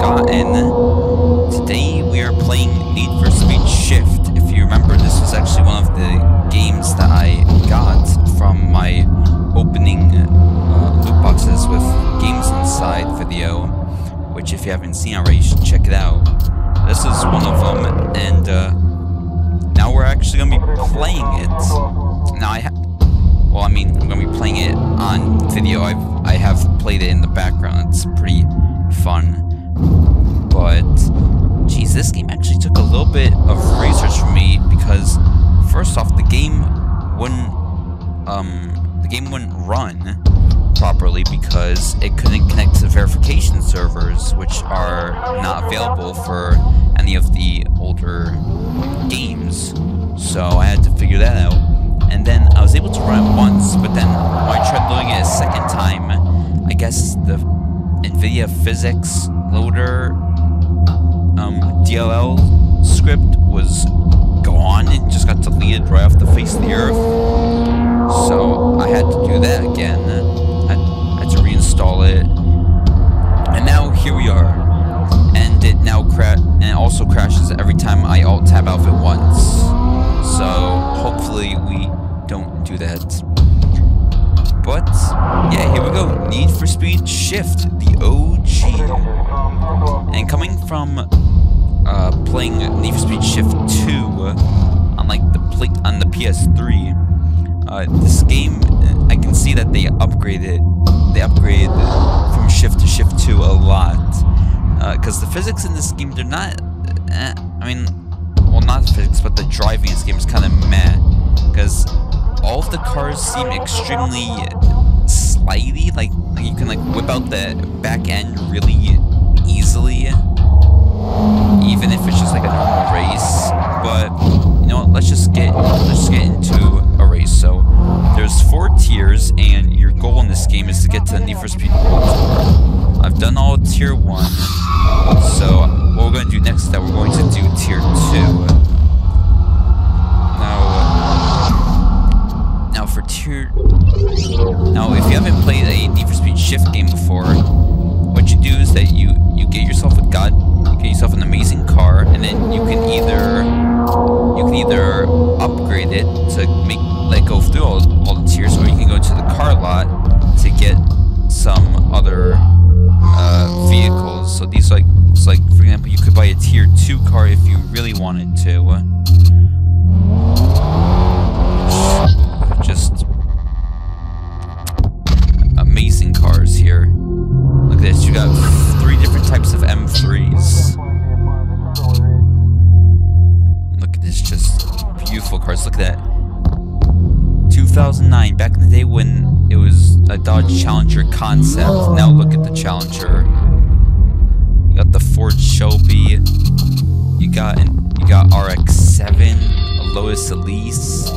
Forgotten. Today we are playing Need for Speed Shift. If you remember, this was actually one of the games that I got from my opening loot boxes with games inside video, which if you haven't seen already, you should check it out. This is one of them, and now we're actually going to be playing it. Now I'm going to be playing it on video. I have played it in the background. It's pretty fun. But, geez, this game actually took a little bit of research from me because, first off, the game wouldn't run properly because it couldn't connect to verification servers, which are not available for any of the older games. So I had to figure that out. And then I was able to run it once, but then when I tried loading it a second time, I guess the NVIDIA physics loader DLL script was gone. It just got deleted right off the face of the earth. So I had to do that again. I had to reinstall it. And now here we are. And it now also crashes every time I alt-tab Outfit once. So hopefully we don't do that. But yeah, here we go. Need for Speed Shift, the OG. And coming from playing Need for Speed Shift 2 on the PS3, this game, I can see that they upgraded from Shift to Shift 2 a lot. Because the physics in this game, they're not, well, not the physics, but the driving in this game is kind of meh. Because all of the cars seem extremely slidey, like you can whip out the back end really easily, even if it's just like a normal race. But you know what? Let's just get into a race. So there's 4 tiers, and your goal in this game is to get to Need for Speed World Tour. I've done all tier 1, so what we're going to do next is that we're going to do tier 2. Now, if you haven't played a Need for Speed Shift game before, what you do is that you get yourself an amazing car, and then you can either upgrade it to go through all the tiers, or you can go to the car lot to get some other vehicles. So these for example, you could buy a tier 2 car if you really wanted to. Just amazing cars here. Look at this, you got 3 different types of M3s. Look at this, just beautiful cars. Look at that. 2009, back in the day when it was a Dodge Challenger concept. Now look at the Challenger. You got the Ford Shelby. You got RX-7, a Lotus Elise.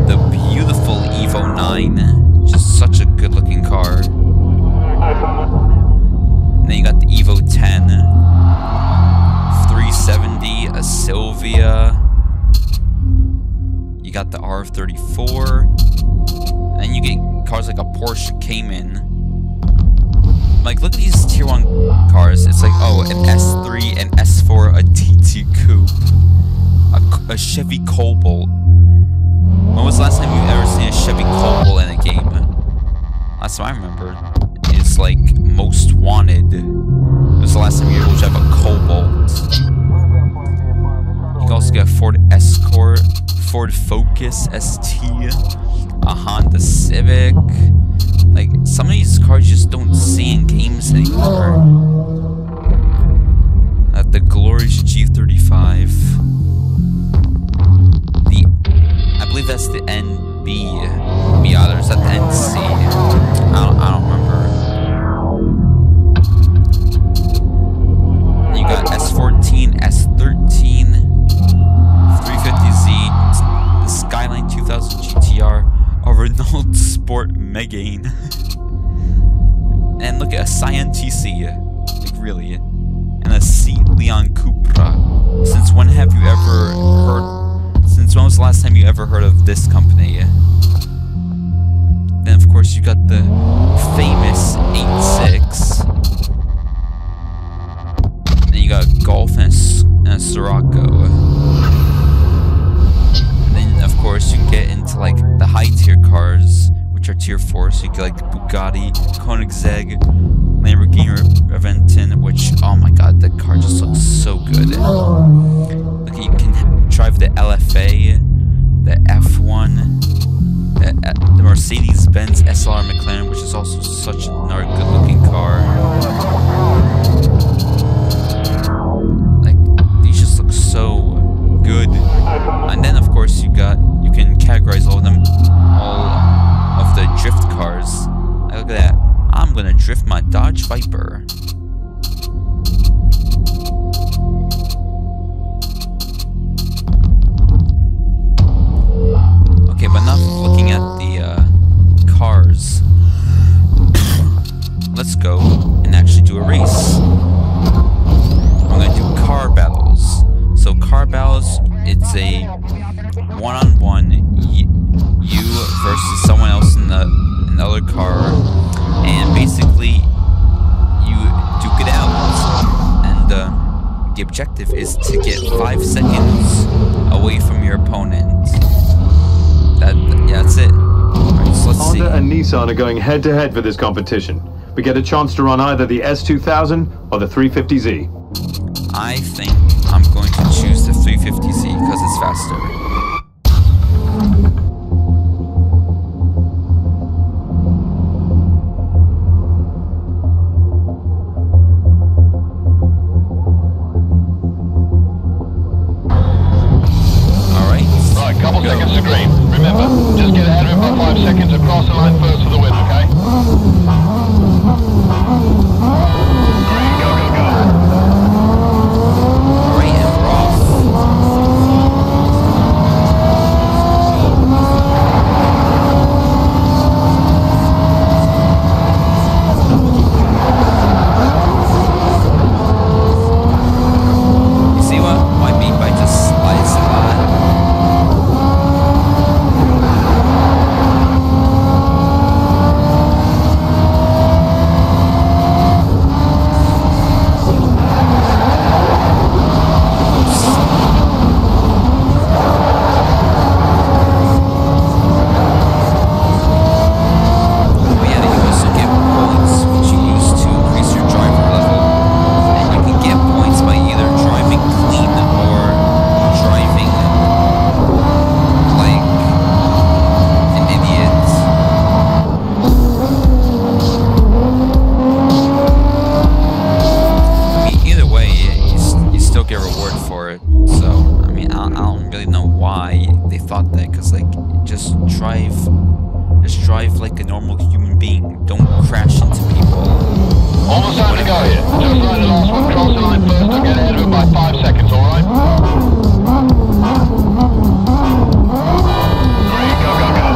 The beautiful Evo 9, just such a good looking car. And then you got the Evo 10, 370, a Silvia. You got the R34. And then you get cars like a Porsche Cayman. Look at these tier 1 cars. It's like, oh, an S3, an S4, a TT Coupe, a Chevy Cobalt. When was the last time you've ever seen a Chevy Cobalt in a game? Last time I remember is Most Wanted. It was the last time you were able to have a Cobalt. You can also get a Ford Escort, Ford Focus ST, a Honda Civic. Some of these cars you just don't see in games anymore. The glorious G35. I believe that's the NB Miata, or is that the NC? I don't remember. And you got S14, S13, 350Z, the Skyline 2000 GTR, a Renault Sport Megane. And look at a Scion TC, really, and a Seat Leon Cupra. Since when was the last time you ever heard of this company? Then of course you got the famous 86. Bugatti, Koenigsegg, Lamborghini Aventon, which, oh my god, the car just looks so good. Look, you can drive the LFA, the F1, the Mercedes-Benz SLR McLaren, which is also such another good-looking car. Like, these just look so good. And then, of course, you can categorize all of them, all of the drift cars. Look at that. I'm gonna drift my Dodge Viper. Okay, but enough looking at the cars. Let's go and actually do a race. I'm gonna do car battles. So car battles, it's a one-on-one, you versus someone else in another car, and basically you duke it out. And the objective is to get 5 seconds away from your opponent. Yeah, that's it. Alright, so let's see. Honda and Nissan are going head-to-head for this competition. We get a chance to run either the S2000 or the 350Z. I think I'm going to choose the 350Z because it's faster. Right, couple seconds to green. Remember, just get ahead of it by 5 seconds and cross the line first for the win, okay? Green, go, go, go. Alright, and we're off. You see what I mean by just slice a lot? Drive like a normal human being. Don't crash into people. Almost time to go here. Just like the last one, cross the line first and get ahead of it by 5 seconds, alright? Green, go, go, go.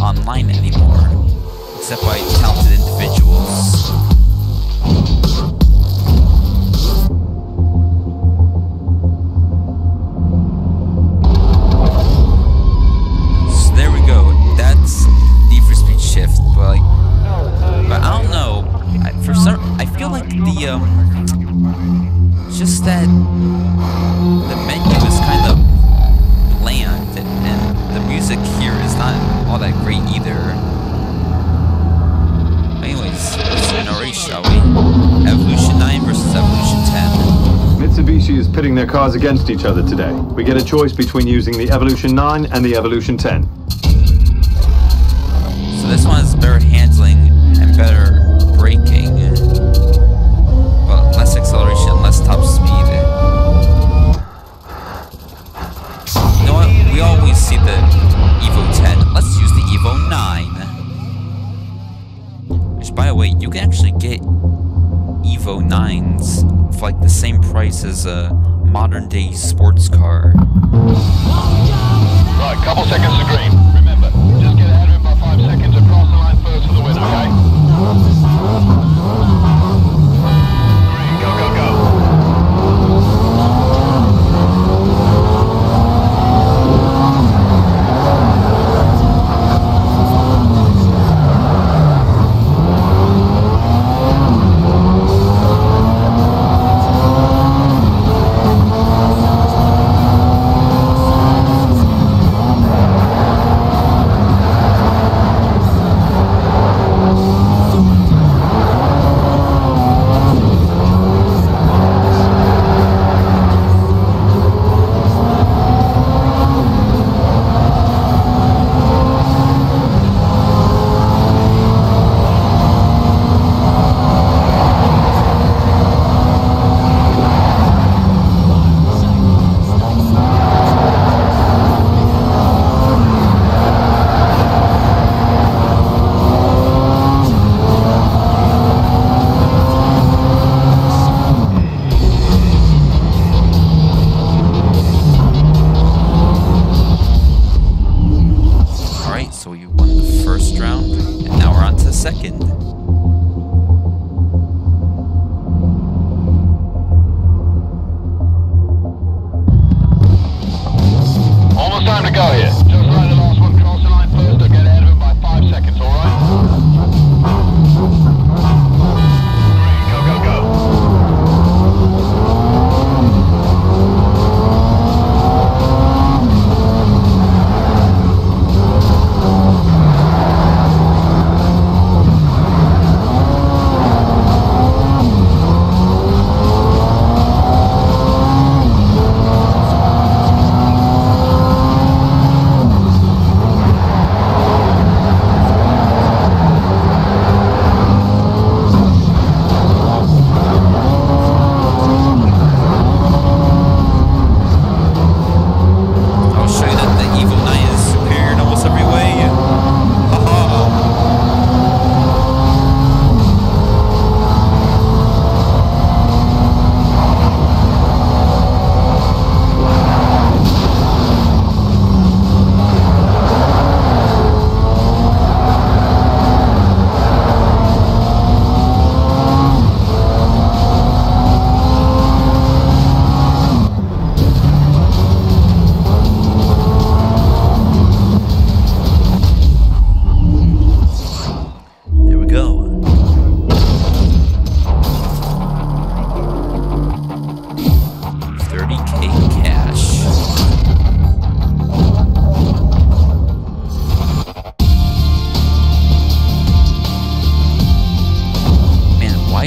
Online anymore, except by talented individuals. So there we go. That's Need for Speed Shift, but I don't know. I feel like the just that their cars against each other today. We get a choice between using the Evolution 9 and the Evolution 10. So this one has better handling and better braking, but less acceleration, less top speed. You know what? We always see the Evo 10. Let's use the Evo 9. Which, by the way, you can actually get Evo 9s for like the same price as a modern day sports car. Right, couple seconds to green. Remember, just get ahead of him by 5 seconds across the line first for the win, okay? Green, go, go, go.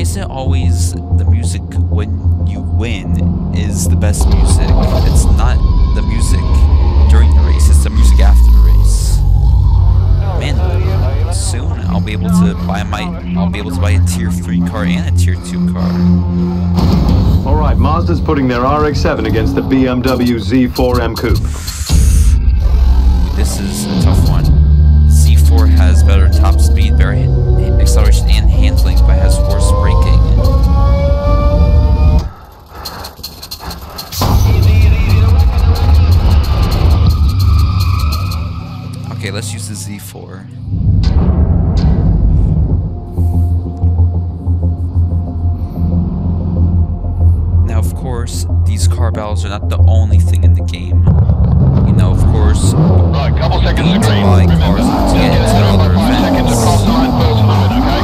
isn't always the music when you win is the best music. It's not the music during the race, it's the music after the race. Man, soon I'll be able to buy a tier 3 car and a tier 2 car. Alright, Mazda's putting their RX-7 against the BMW Z4M Coupe. This is a tough one. Z4 has better top speed, better acceleration and handling, but has worse braking. Okay, let's use the Z4. Now, of course, these car battles are not the only thing in the game. You know, of course, right, couple seconds to green. buy Remember, cars to get into other 5 seconds events. across the line first for the win, okay?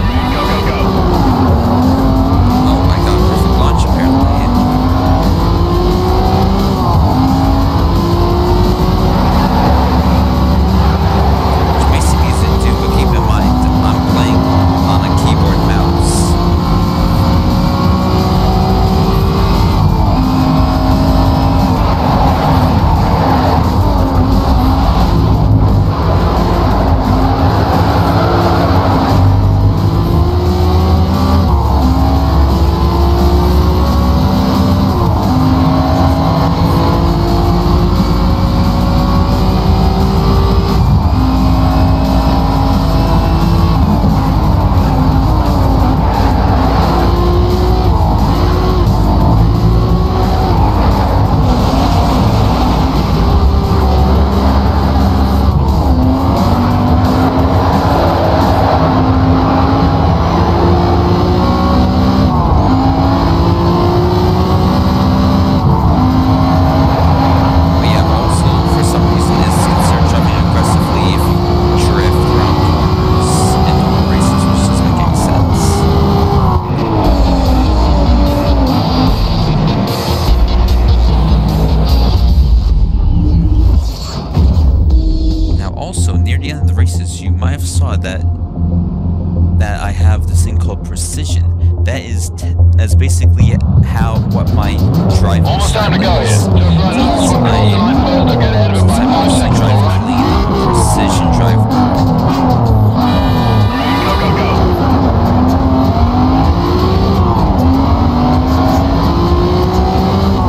Green, go, go, go. Oh, I got a perfect launch apparently. Which basically is it too, but keep in mind, I'm playing on a keyboard mouse. that I have this thing called precision. That's basically what my driving Almost time to style go is. here. Just right now, let's cross the line first. I'll get ahead of it by 5 I seconds. drive clean, precision driver. Go, go, go.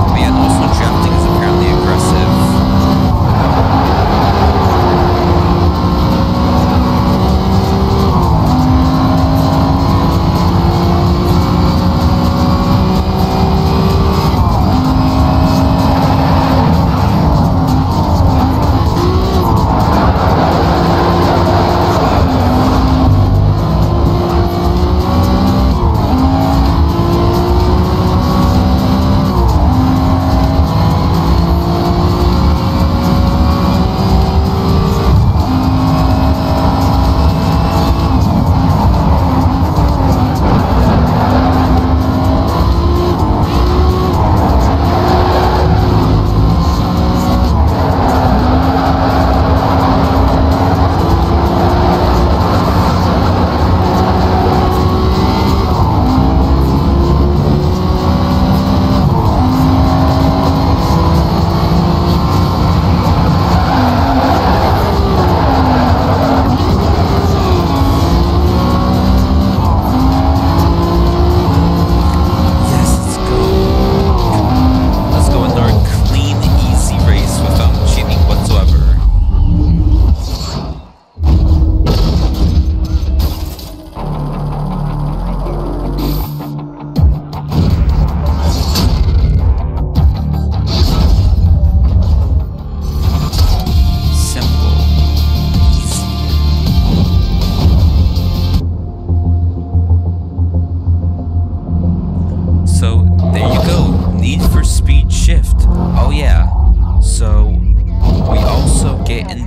But yeah, also drafting is apparently aggressive.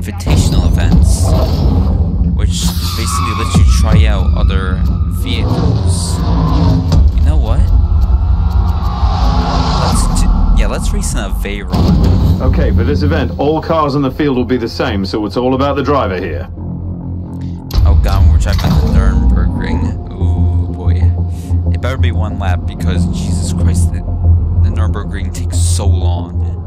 Invitational events, which basically lets you try out other vehicles. You know what? Let's race in a Veyron. Okay, for this event, all cars in the field will be the same, so it's all about the driver here. Oh god, we're driving the Nürburgring. Ooh boy. It better be one lap because Jesus Christ, the Nürburgring takes so long.